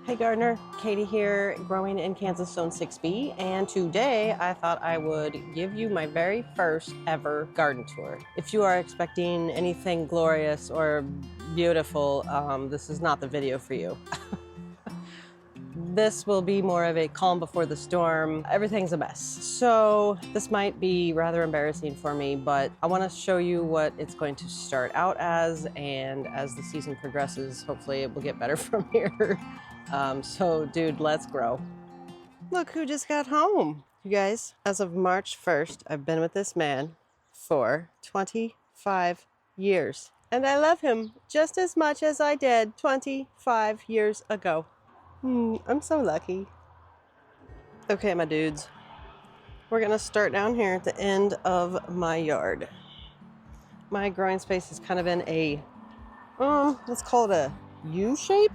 Hey gardener, Katie here, growing in Kansas Zone 6B, and today I thought I would give you my very first ever garden tour. If you are expecting anything glorious or beautiful, this is not the video for you. This will be more of a calm before the storm. Everything's a mess. So this might be rather embarrassing for me, but I want to show you what it's going to start out as, and as the season progresses, hopefully it will get better from here. So dude, let's grow. Look who just got home. You guys, as of March 1st, I've been with this man for 25 years. And I love him just as much as I did 25 years ago. I'm so lucky. Okay, my dudes, we're gonna start down here at the end of my yard. My growing space is kind of in a, let's call it a U shape.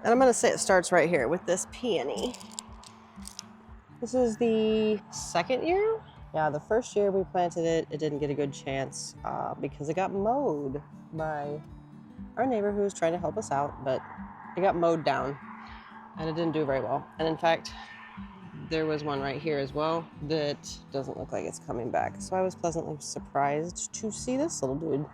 And I'm gonna say it starts right here with this peony. This is the second year. Yeah, the first year we planted it, it didn't get a good chance because it got mowed by our neighbor who was trying to help us out, but it got mowed down and it didn't do very well. And in fact, there was one right here as well that doesn't look like it's coming back. So I was pleasantly surprised to see this little dude.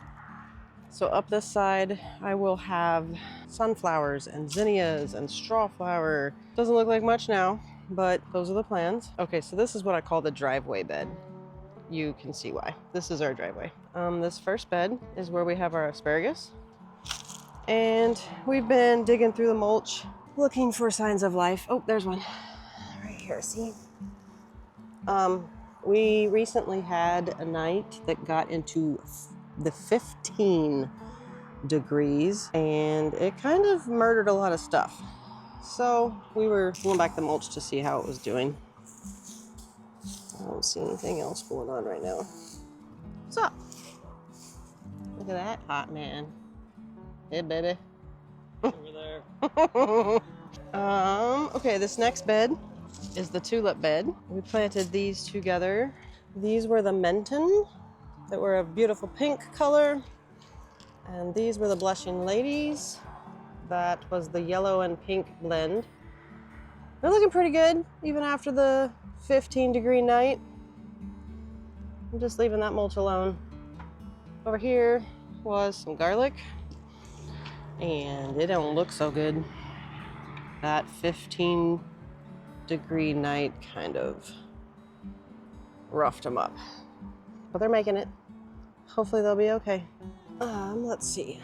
So up this side, I will have sunflowers and zinnias and strawflower. Doesn't look like much now, but those are the plans. Okay, so this is what I call the driveway bed. You can see why. This is our driveway. This first bed is where we have our asparagus. And we've been digging through the mulch, looking for signs of life. Oh, there's one right here, see? We recently had a night that got into the 15 degrees and it kind of murdered a lot of stuff. So we were pulling back the mulch to see how it was doing. I don't see anything else going on right now. What's up? Look at that hot man. Hey, baby. Over there. Okay, this next bed is the tulip bed. We planted these together. These were the Menton that were a beautiful pink color. And these were the Blushing Ladies. That was the yellow and pink blend. They're looking pretty good, even after the 15-degree night. I'm just leaving that mulch alone. Over here was some garlic, and it don't look so good. That 15-degree night kind of roughed them up, but they're making it. Hopefully they'll be okay. Let's see.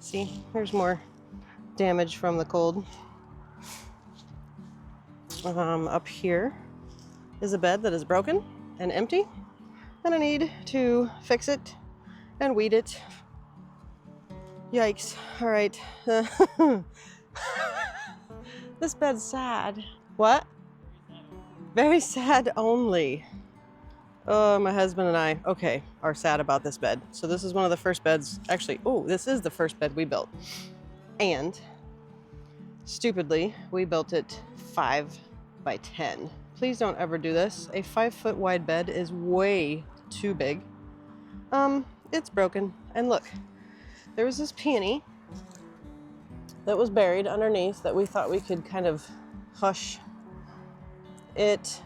See, here's more damage from the cold. Up here is a bed that is broken and empty, and I need to fix it and weed it. Yikes. All right. This bed's sad. What? Very sad only. Oh, my husband and I, okay, are sad about this bed. So this is one of the first beds, actually, this is the first bed we built. And stupidly, we built it 5 by 10. Please don't ever do this. A 5-foot wide bed is way too big. It's broken. And look, there was this peony that was buried underneath that we thought we could kind of hush. It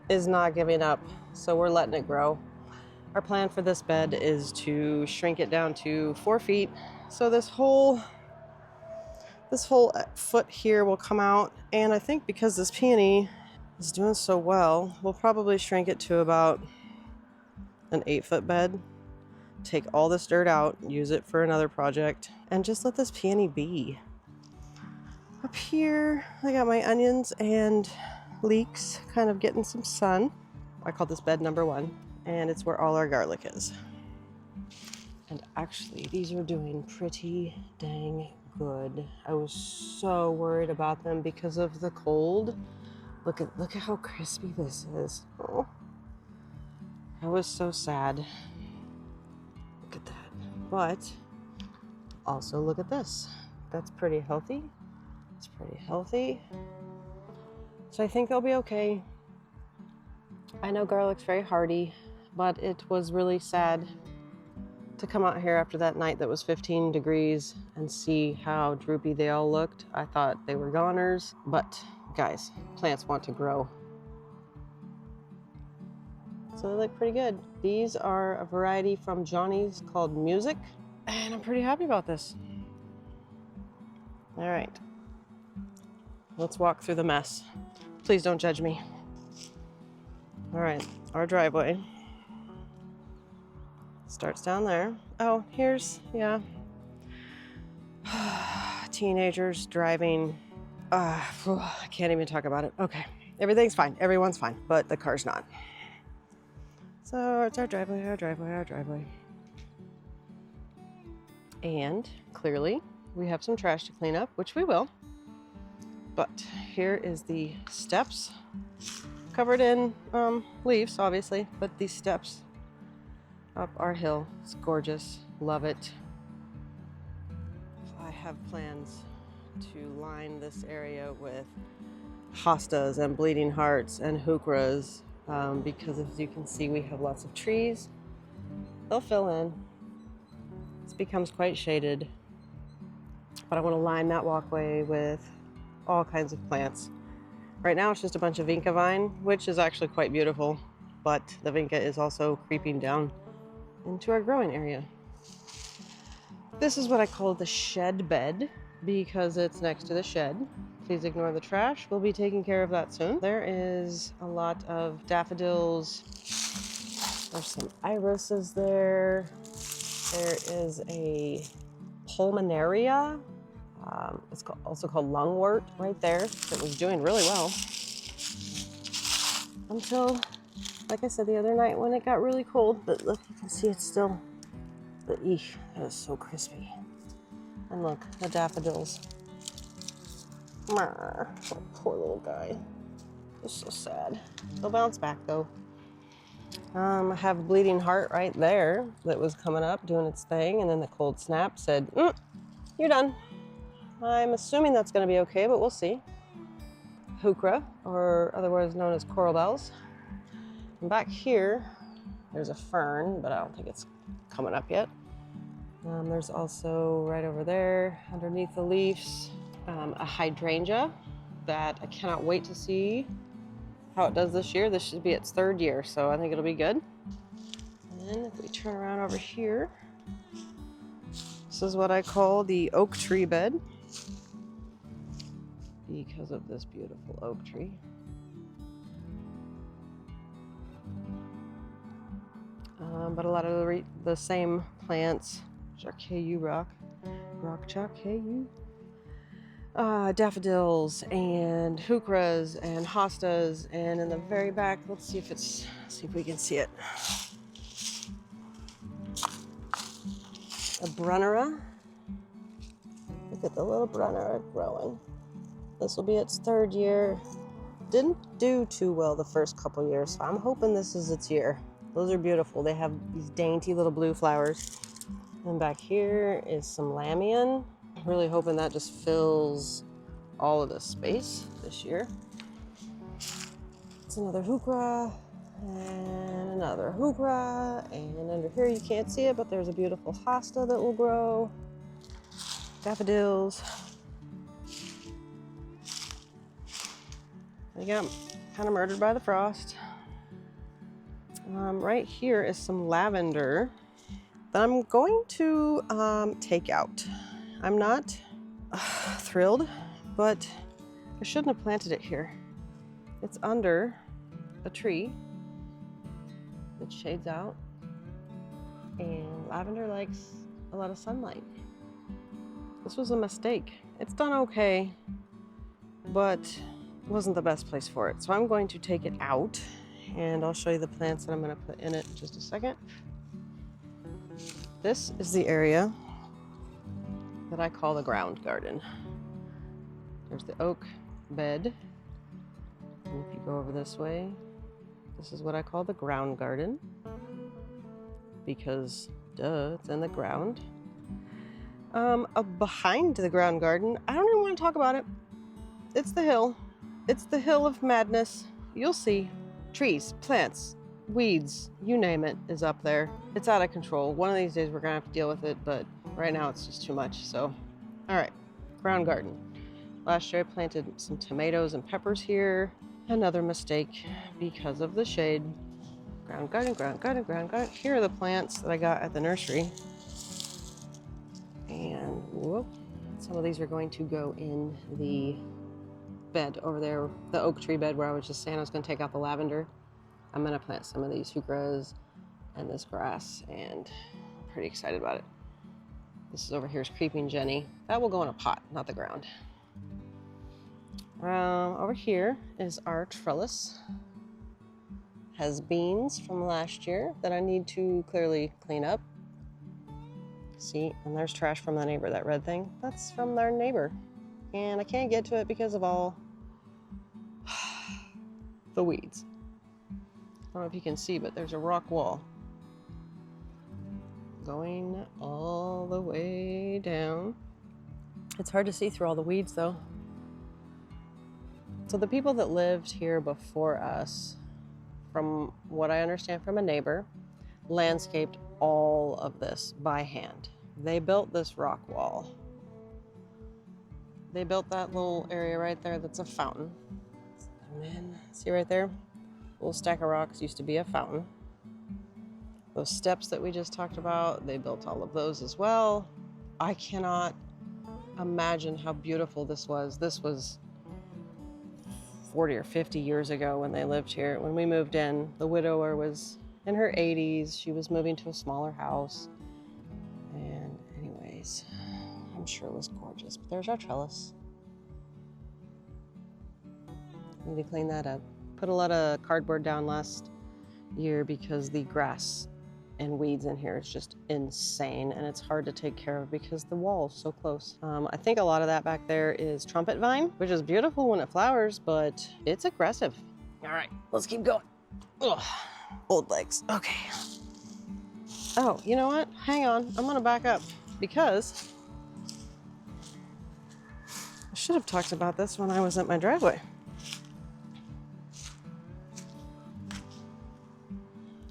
is not giving up, so we're letting it grow. Our plan for this bed is to shrink it down to 4 feet. So this whole foot here will come out, and I think because this peony is doing so well, we'll probably shrink it to about an 8-foot bed. Take all this dirt out, use it for another project, and just let this peony be. Up here, I got my onions and leeks kind of getting some sun. I call this bed number 1, and it's where all our garlic is. And actually, these are doing pretty dang good. I was so worried about them because of the cold. Look at how crispy this is. Oh, I was so sad. Look at that. But also look at this. That's pretty healthy. It's pretty healthy. So I think they'll be okay. I know garlic's very hardy, but it was really sad to come out here after that night that was 15 degrees and see how droopy they all looked. I thought they were goners, but guys, plants want to grow. So they look pretty good. These are a variety from Johnny's called Music, and I'm pretty happy about this. All right, let's walk through the mess. Please don't judge me. All right, our driveway starts down there. Oh, here's, yeah. Teenagers driving. I can't even talk about it. Okay, everything's fine. Everyone's fine, but the car's not. So it's our driveway, our driveway, our driveway. And clearly we have some trash to clean up, which we will. But here is the steps, covered in leaves, obviously, but these steps up our hill. It's gorgeous. Love it. I have plans to line this area with hostas and bleeding hearts and heucheras because as you can see, we have lots of trees. They'll fill in. This becomes quite shaded, but I want to line that walkway with all kinds of plants. Right now it's just a bunch of vinca vine, which is actually quite beautiful, but the vinca is also creeping down into our growing area. This is what I call the shed bed because it's next to the shed. Please ignore the trash. We'll be taking care of that soon. There is a lot of daffodils. There's some irises there. There is a pulmonaria. It's also called lungwort right there. It was doing really well until, like I said the other night, when it got really cold. But look, you can see it's still, but eesh, that is so crispy. And look, the daffodils. Oh, poor little guy. It's so sad. They'll bounce back though. I have a bleeding heart right there that was coming up doing its thing, and then the cold snap said, "You're done." I'm assuming that's going to be okay, but we'll see. Heuchera, or otherwise known as coral bells. And back here, there's a fern, but I don't think it's coming up yet. There's also right over there, underneath the leaves, a hydrangea that I cannot wait to see how it does this year. This should be its 3rd year, so I think it'll be good. And if we turn around over here, this is what I call the oak tree bed because of this beautiful oak tree. But a lot of the same plants, Charcayu rock Charcayu, daffodils and heucheras and hostas, and in the very back, let's see if we can see it. A brunnera. Look at the little brunnera growing. This will be its 3rd year. Didn't do too well the first couple years, so I'm hoping this is its year. Those are beautiful. They have these dainty little blue flowers. And back here is some lamian. I'm really hoping that just fills all of the space this year. It's another heuchera and another heuchera. And under here you can't see it, but there's a beautiful hosta that will grow. Daffodils. They got kind of murdered by the frost. Right here is some lavender that I'm going to take out. I'm not thrilled, but I shouldn't have planted it here. It's under a tree that shades out, and lavender likes a lot of sunlight. This was a mistake. It's done okay, but it wasn't the best place for it. So I'm going to take it out, and I'll show you the plants that I'm going to put in it in just a second. This is the area that I call the ground garden. There's the oak bed. And if you go over this way, this is what I call the ground garden because, duh, it's in the ground. Behind the ground garden, I don't even want to talk about it. It's the hill. It's the hill of madness. You'll see trees, plants, weeds, you name it, is up there. It's out of control. One of these days we're gonna have to deal with it, but right now it's just too much, so. All right, ground garden. Last year I planted some tomatoes and peppers here. Another mistake because of the shade. Ground garden, ground garden, ground garden. Here are the plants that I got at the nursery. And whoop, some of these are going to go in the bed over there, the oak tree bed where I was just saying I was gonna take out the lavender. I'm gonna plant some of these heucheras and this grass, and I'm pretty excited about it. This is over here is creeping Jenny. That will go in a pot, not the ground. Over here is our trellis. Has beans from last year that I need to clearly clean up. See, and there's trash from the neighbor, that red thing. That's from their neighbor. And I can't get to it because of all the weeds. I don't know if you can see, but there's a rock wall going all the way down. It's hard to see through all the weeds though. So the people that lived here before us, from what I understand from a neighbor, landscaped all of this by hand. They built this rock wall. They built that little area right there that's a fountain. And then, see right there? Little stack of rocks used to be a fountain. Those steps that we just talked about, they built all of those as well. I cannot imagine how beautiful this was. This was 40 or 50 years ago when they lived here. When we moved in, the widower was in her 80s. She was moving to a smaller house. And anyways, I'm sure it was gorgeous. But there's our trellis. Need to clean that up. Put a lot of cardboard down last year because the grass and weeds in here is just insane, and it's hard to take care of because the wall is so close. I think a lot of that back there is trumpet vine, which is beautiful when it flowers, but it's aggressive. All right, let's keep going. Ugh, old legs, okay. Oh, you know what? Hang on, I'm gonna back up because I should have talked about this when I was at my driveway.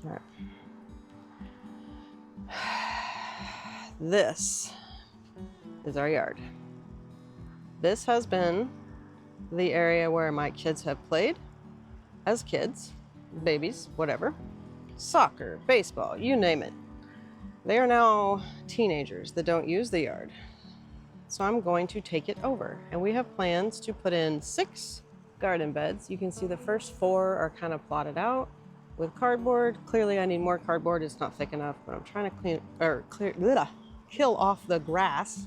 All right. This is our yard. This has been the area where my kids have played as kids, babies, whatever. Soccer, baseball, you name it. They are now teenagers that don't use the yard. So I'm going to take it over. And we have plans to put in 6 garden beds. You can see the first 4 are kind of plotted out with cardboard. Clearly I need more cardboard. It's not thick enough, but I'm trying to kill off the grass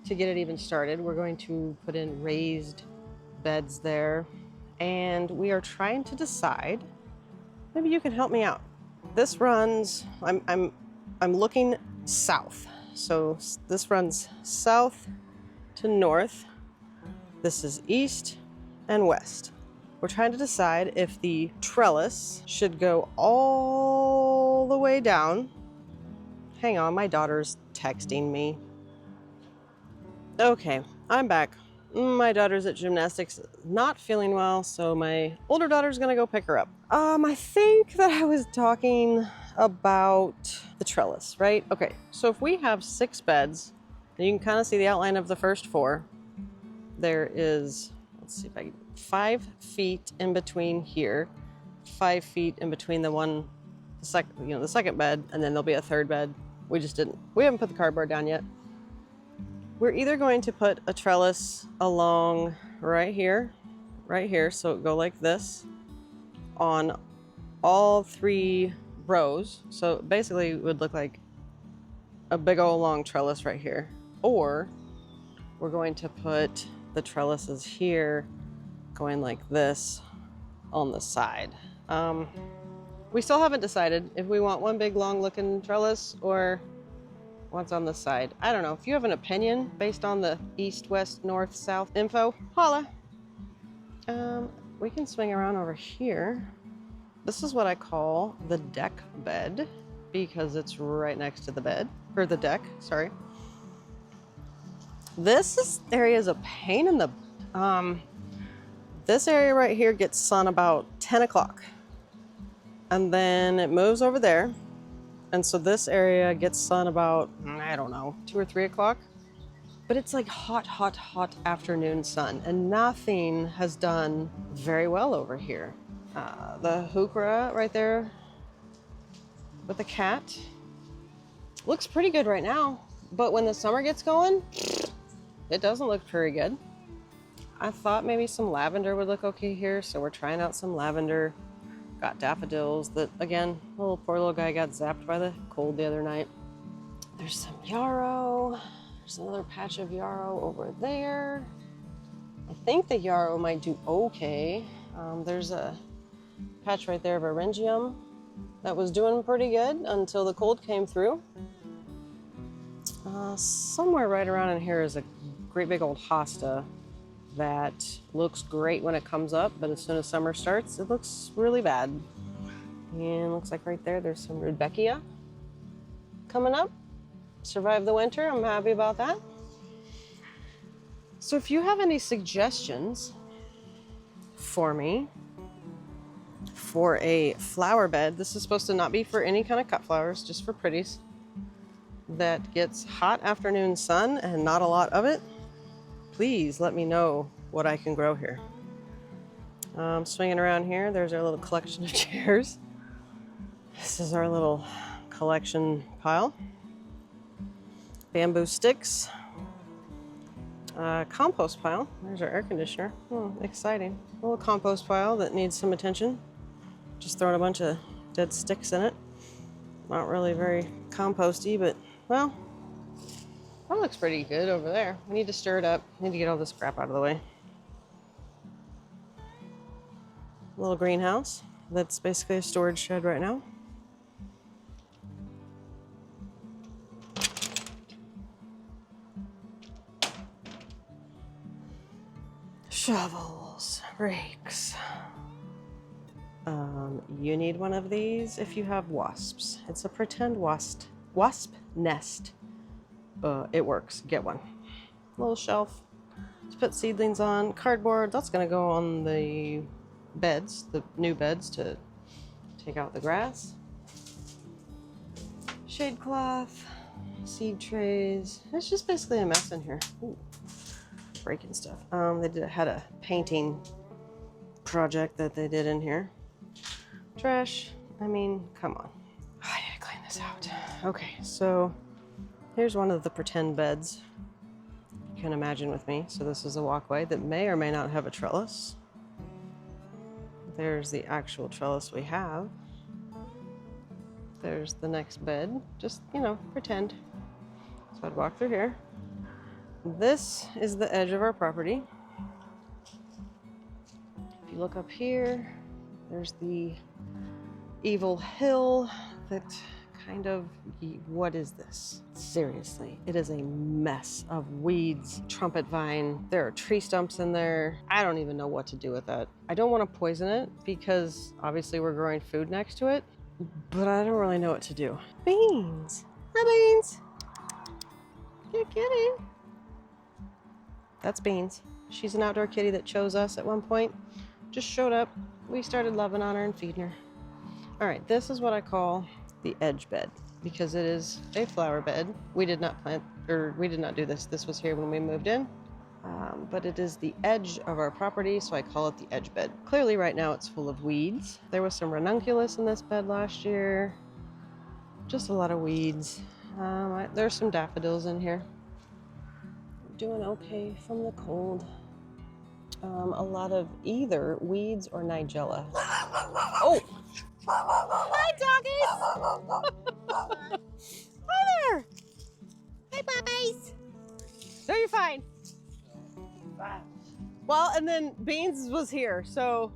to get it even started. We're going to put in raised beds there, and we are trying to decide, maybe you can help me out. This runs, I'm looking south. So this runs south to north. This is east and west. We're trying to decide if the trellis should go all the way down. Hang on, my daughter's texting me. Okay, I'm back. My daughter's at gymnastics, not feeling well, so my older daughter's gonna go pick her up. I think that I was talking about the trellis, right? Okay, so if we have 6 beds, and you can kind of see the outline of the first 4, there is, let's see if I can, 5 feet in between here, 5 feet in between the second bed, and then there'll be a third bed. We haven't put the cardboard down yet. We're either going to put a trellis along right here, so it go like this on all 3 rows. So basically it would look like a big old long trellis right here. Or we're going to put the trellises here going like this on the side. We still haven't decided if we want one big long looking trellis or what's on the side. I don't know. If you have an opinion based on the east, west, north, south info, holla. We can swing around over here. This is what I call the deck bed because it's right next to the bed, or the deck, sorry. This area is a pain in the, this area right here gets sun about 10 o'clock. And then it moves over there. And so this area gets sun about, I don't know, 2 or 3 o'clock. But it's like hot, hot, hot afternoon sun, and nothing has done very well over here. The hukra right there with the cat looks pretty good right now, but when the summer gets going, it doesn't look very good. I thought maybe some lavender would look okay here, so we're trying out some lavender. Got daffodils that, again, the poor little guy got zapped by the cold the other night. There's some yarrow. There's another patch of yarrow over there. I think the yarrow might do okay. There's a patch right there of Eryngium that was doing pretty good until the cold came through. Somewhere right around in here is a great big old hosta that looks great when it comes up, but as soon as summer starts, it looks really bad. And looks like right there, there's some Rudbeckia coming up. Survived the winter, I'm happy about that. So if you have any suggestions for me for a flower bed, this is supposed to not be for any kind of cut flowers, just for pretties, that gets hot afternoon sun and not a lot of it, please let me know what I can grow here. Swinging around here, there's our little collection of chairs. This is our little collection pile. Bamboo sticks. Compost pile. There's our air conditioner. Exciting. A little compost pile that needs some attention. Just throwing a bunch of dead sticks in it. Not really very composty, but, well, that looks pretty good over there. We need to stir it up. We need to get all this crap out of the way. A little greenhouse that's basically a storage shed right now. Shovels, rakes. You need one of these if you have wasps. It's a pretend wasp nest. It works. Get one. Little shelf to put seedlings on. Cardboard. That's gonna go on the beds, the new beds, to take out the grass. Shade cloth, seed trays. It's just basically a mess in here. Ooh. Breaking stuff. Had a painting project that they did in here. Trash. I mean, come on. I need to clean this out. Okay, so here's one of the pretend beds you can imagine with me. So this is a walkway that may or may not have a trellis. There's the actual trellis we have. There's the next bed. Just, you know, pretend. So I'd walk through here. This is the edge of our property. If you look up here, there's the evil hill that kind of, what is this? Seriously, it is a mess of weeds, trumpet vine. There are tree stumps in there. I don't even know what to do with that. I don't want to poison it because obviously we're growing food next to it, but I don't really know what to do. Beans. Hi, Beans. Good kitty. That's Beans. She's an outdoor kitty that chose us at one point. Just showed up. We started loving on her and feeding her. All right, this is what I call the edge bed because it is a flower bed. We did not plant, or we did not do this. This was here when we moved in, but it is the edge of our property, so I call it the edge bed. Clearly right now it's full of weeds. There was some ranunculus in this bed last year. Just a lot of weeds. There's some daffodils in here. Doing okay from the cold. A lot of either weeds or nigella. Oh! Hi, doggies! Hi there! Hey, puppies! No, you're fine. Well, and then Beans was here, so...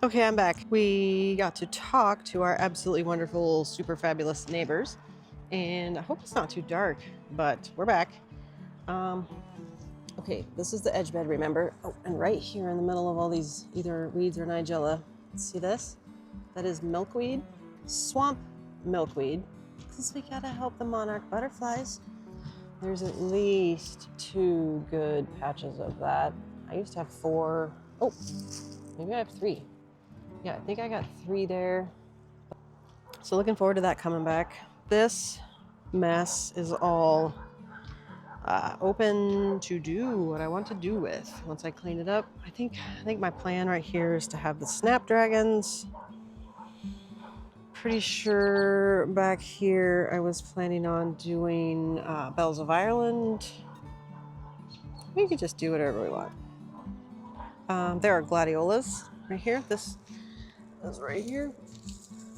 Okay, I'm back. We got to talk to our absolutely wonderful, super fabulous neighbors. And I hope it's not too dark, but we're back. Okay, this is the edge bed, remember? Oh, and right here in the middle of all these either weeds or nigella, see this? That is milkweed, swamp milkweed, because we gotta help the monarch butterflies. There's at least 2 good patches of that. I used to have 4. Oh, maybe I have 3. Yeah, I think I got 3 there. So looking forward to that coming back. This mess is all open to do what I want to do with once I clean it up. I think my plan right here is to have the snapdragons. Pretty sure back here I was planning on doing Bells of Ireland. We could just do whatever we want. There are gladiolas right here. This is right here.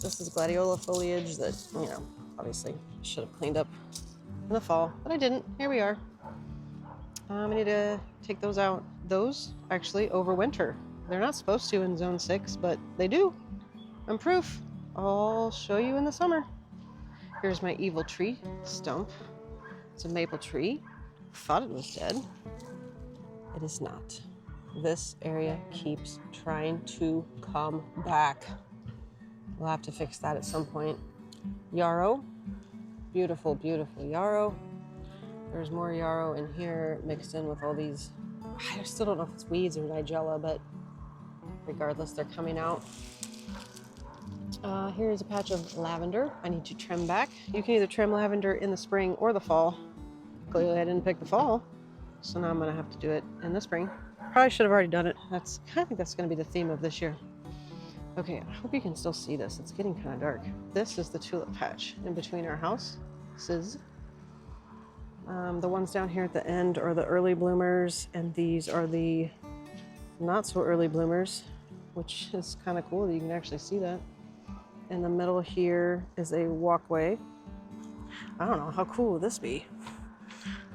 This is gladiola foliage that, you know, obviously should have cleaned up in the fall, but I didn't. Here we are. I need to take those out. Those actually overwinter. They're not supposed to in zone 6, but they do. I'm proof. I'll show you in the summer. Here's my evil tree stump. It's a maple tree. Thought it was dead. It is not. This area keeps trying to come back. We'll have to fix that at some point. Yarrow. Beautiful, beautiful yarrow. There's more yarrow in here mixed in with all these. I still don't know if it's weeds or nigella, but regardless, they're coming out. Here's a patch of lavender I need to trim back. You can either trim lavender in the spring or the fall. Clearly I didn't pick the fall, so now I'm gonna have to do it in the spring. Probably should have already done it. I think that's gonna be the theme of this year. Okay, I hope you can still see this. It's getting kind of dark. This is the tulip patch in between our houses. The ones down here at the end are the early bloomers, and these are the not so early bloomers, which is kind of cool that you can actually see that. In the middle here is a walkway. I don't know, how cool would this be?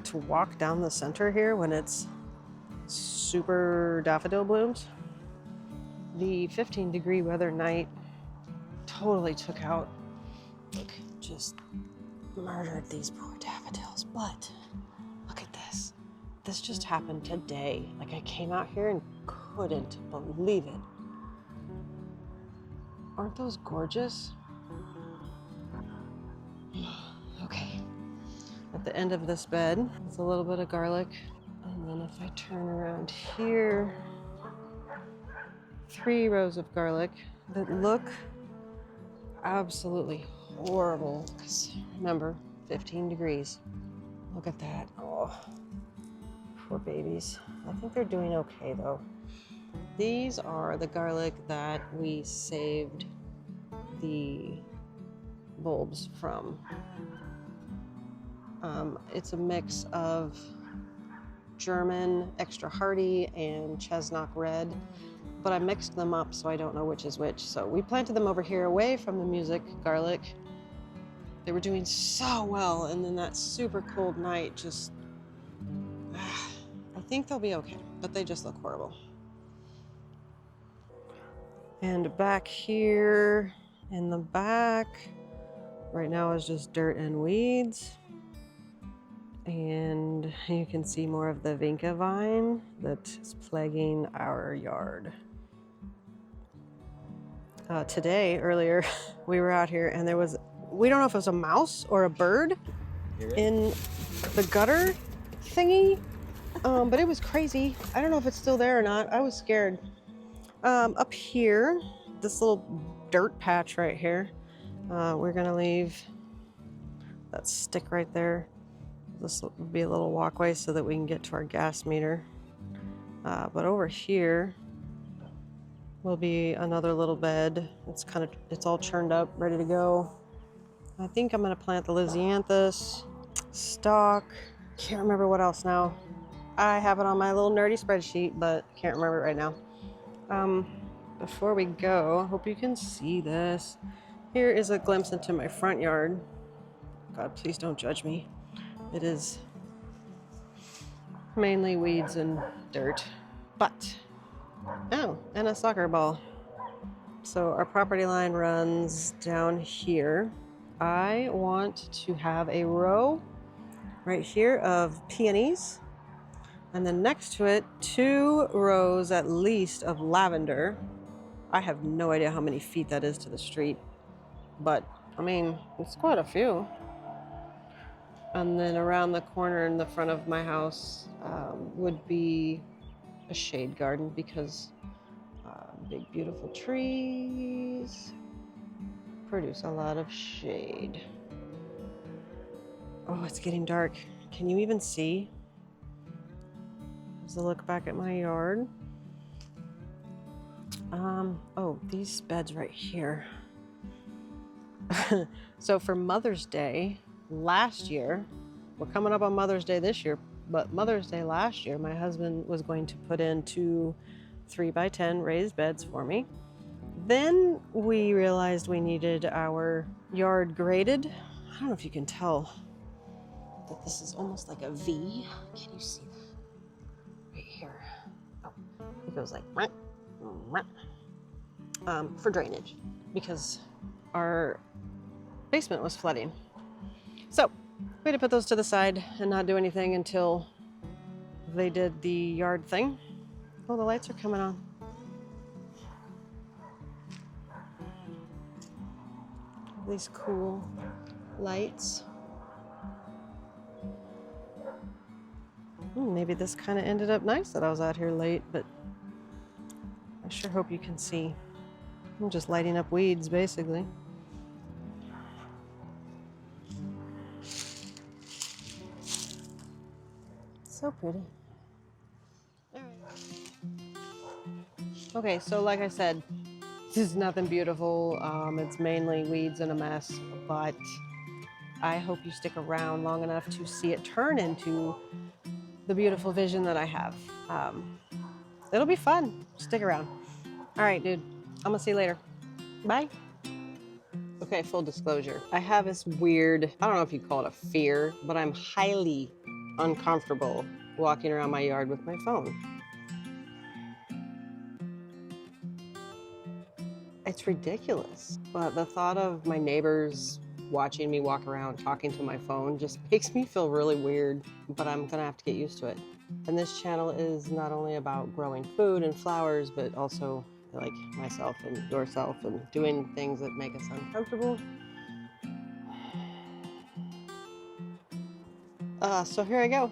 To walk down the center here when it's super daffodil blooms. The 15-degree weather night totally took out, look, just murdered these poor daffodils. But look at this. This just happened today. Like, I came out here and couldn't believe it. Aren't those gorgeous? Okay. At the end of this bed is a little bit of garlic. And then if I turn around here, 3 rows of garlic that look absolutely horrible. Because remember, 15 degrees. Look at that. Oh, poor babies. I think they're doing okay though. These are the garlic that we saved the bulbs from. It's a mix of German extra hardy and Chesnock red, but I mixed them up so I don't know which is which. So we planted them over here away from the music garlic. They were doing so well, and then that super cold night just, I think they'll be okay, but they just look horrible. And back here in the back, right now is just dirt and weeds. And you can see more of the vinca vine that is plaguing our yard. Earlier, we were out here and there was, we don't know if it was a mouse or a bird in the gutter thingy, but it was crazy. I don't know if it's still there or not. I was scared. Up here, this little dirt patch right here, we're gonna leave that stick right there. This will be a little walkway so that we can get to our gas meter. But over here will be another little bed. It's all churned up, ready to go. I think I'm gonna plant the Lysianthus, stock. Can't remember what else now. I have it on my little nerdy spreadsheet, but can't remember it right now. Before we go, I hope you can see this. Here is a glimpse into my front yard. God, please don't judge me. It is mainly weeds and dirt, but, oh, and a soccer ball. So our property line runs down here. I want to have a row right here of peonies, and then next to it, 2 rows at least of lavender. I have no idea how many feet that is to the street, but I mean, it's quite a few. And then around the corner in the front of my house would be a shade garden because Big, beautiful trees produce a lot of shade. Oh, it's getting dark. Can you even see? As I look back at my yard. Oh, these beds right here. So for Mother's Day last year, we're coming up on Mother's Day this year, but Mother's Day last year, my husband was going to put in 2 3x10 raised beds for me. Then we realized we needed our yard graded. I don't know if you can tell that this is almost like a V. Can you see that? Right here. Oh, it goes like for drainage because our basement was flooding. So we had to put those to the side and not do anything until they did the yard thing. Oh, the lights are coming on. These cool lights. Maybe this kind of ended up nice that I was out here late, but I sure hope you can see. I'm just lighting up weeds, basically. So pretty. All right. Okay, so like I said, this is nothing beautiful. It's mainly weeds and a mess, but I hope you stick around long enough to see it turn into the beautiful vision that I have. It'll be fun. Stick around. All right, dude. I'm gonna see you later. Bye. Okay, full disclosure. I have this weird, I don't know if you call it a fear, but I'm highly uncomfortable walking around my yard with my phone. It's ridiculous. But the thought of my neighbors watching me walk around talking to my phone just makes me feel really weird, but I'm gonna have to get used to it. And this channel is not only about growing food and flowers, but also like myself and yourself and doing things that make us uncomfortable. So here I go.